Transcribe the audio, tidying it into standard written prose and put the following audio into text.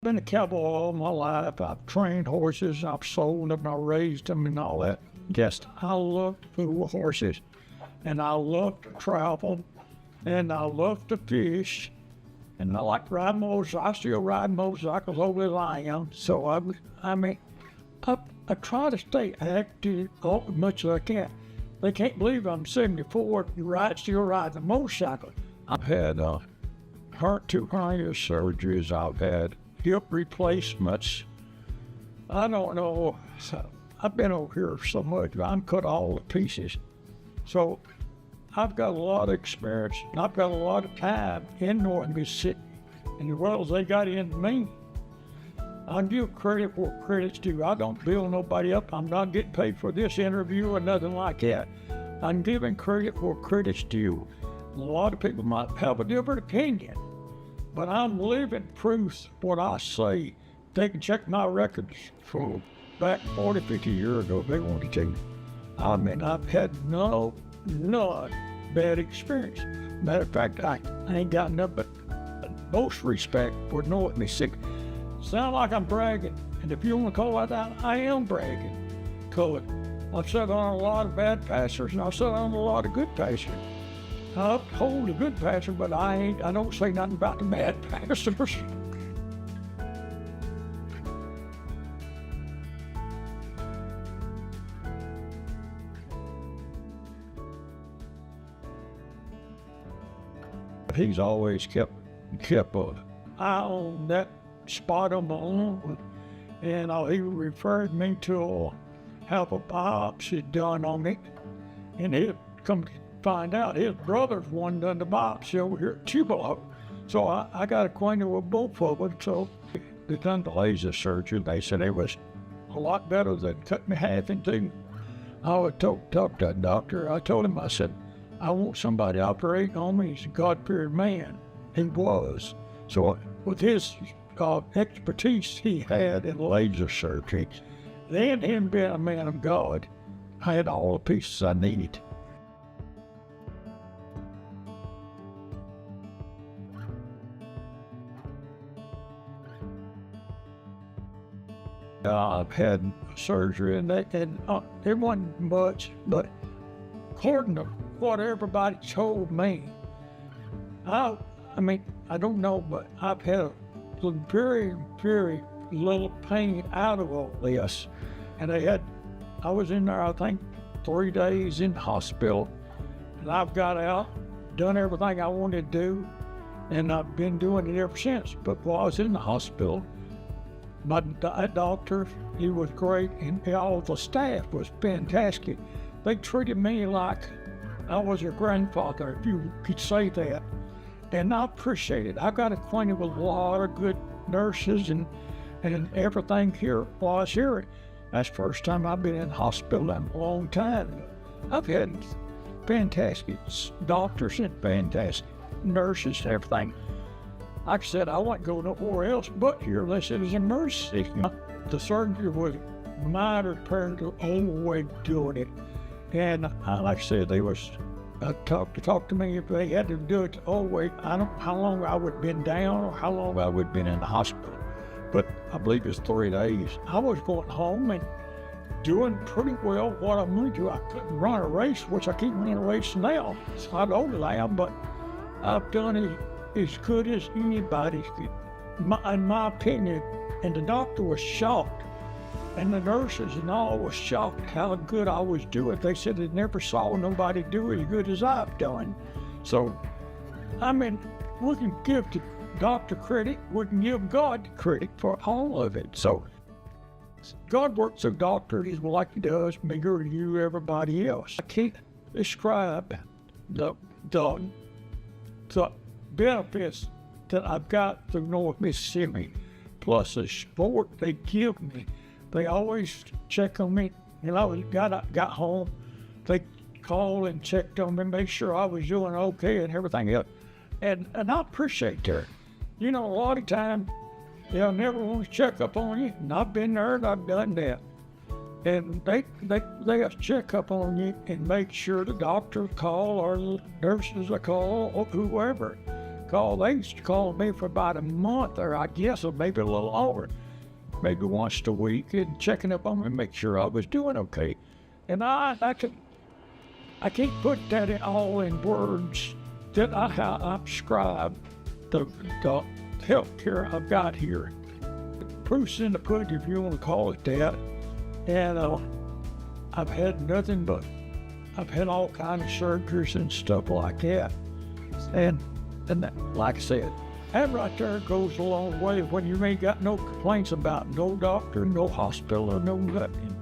been a cowboy all my life. I've trained horses, I've sold them, I raised them and all that. Yes, I love to fool with horses, and I love to travel, and I love to fish, and I like riding motorcycles. I still ride motorcycles over as I am. So I try to stay active as much as I can. They can't believe I'm 74 and still riding a motorcycle. I've had two hernia surgeries. I've had hip replacements. I don't know. I've been over here so much. I'm cut all to pieces. So I've got a lot of experience, and I've got a lot of time in North Mississippi, and as well as they got into me. I give credit where credit's due. I don't build nobody up. I'm not getting paid for this interview or nothing like that. I'm giving credit where credit's due. A lot of people might have a different opinion, but I'm living proof of what I say. They can check my records from back 40, 50 years ago if they want to take. I mean, I've had none bad experience. Matter of fact, I ain't got nothing but most respect for North Mississippi. Sound like I'm bragging, and if you want to call it that, I am bragging. Cause I've sat on a lot of bad pastures, and I've sat on a lot of good pastures. I uphold the good pasture, but I don't say nothing about the bad pastures. He's always kept an eye on that spot on my arm, and he referred me to have a biopsy done on it, and he'd come to find out his brother's one done the biopsy over here at Tupelo. So I got acquainted with both of them. So they done the laser surgery. They said it was a lot better than cut me half in two. I would talk to that doctor. I told him, I said, I want somebody operating on me. He's a God-fearing man. He was. So with his expertise he had in laser surgery, then him being a man of God, I had all the pieces I needed. I've had surgery, and it wasn't much, but according to what everybody told me, I don't know, but I've had very, very little pain out of all this. And I was in there, I think, 3 days in the hospital, and I've got out, done everything I wanted to do, and I've been doing it ever since. But while I was in the hospital, my doctor, he was great, and all the staff was fantastic. They treated me like I was their grandfather, if you could say that. And I appreciate it. I got acquainted with a lot of good nurses and everything here while I was here. That's the first time I've been in the hospital in a long time. I've had fantastic doctors and fantastic nurses and everything. Like I said, I wouldn't go nowhere else but here unless it was an emergency. The surgery was minor compared to the old way of doing it. And like I said, they was talk to me if they had to do it the old way. I don't know how long I would have been down or how long I would have been in the hospital, but I believe it's 3 days. I was going home and doing pretty well what I'm going to do. I couldn't run a race, which I keep running a race now. It's not old as I am, but I've done as good as anybody could, in my opinion. And the doctor was shocked, and the nurses and all was shocked how good I was doing. They said they never saw nobody do as good as I've done. So, we can give the doctor credit, we can give God credit for all of it. So, God works a doctor like he does me or you, everybody else. I can't describe the benefits that I've got through North Mississippi, plus the support they give me. They always check on me, and I got home, they called and checked on me, make sure I was doing okay and everything else. And I appreciate that. You know, a lot of times, they'll never want to check up on you, and I've been there and I've done that. And they'll check up on you and make sure the doctor call or the nurses call or whoever. call. They used to call me for about a month, or I guess, or maybe a little longer, maybe once a week, and checking up on me, make sure I was doing okay. And I can't put that all in words that I describe the health care I've got here. Proof's in the pudding, if you want to call it that. And I've had nothing but, I've had all kinds of surgeries and stuff like that. And that, like I said, that right there goes a long way when you ain't got no complaints about no doctor, no hospital, or no nothing.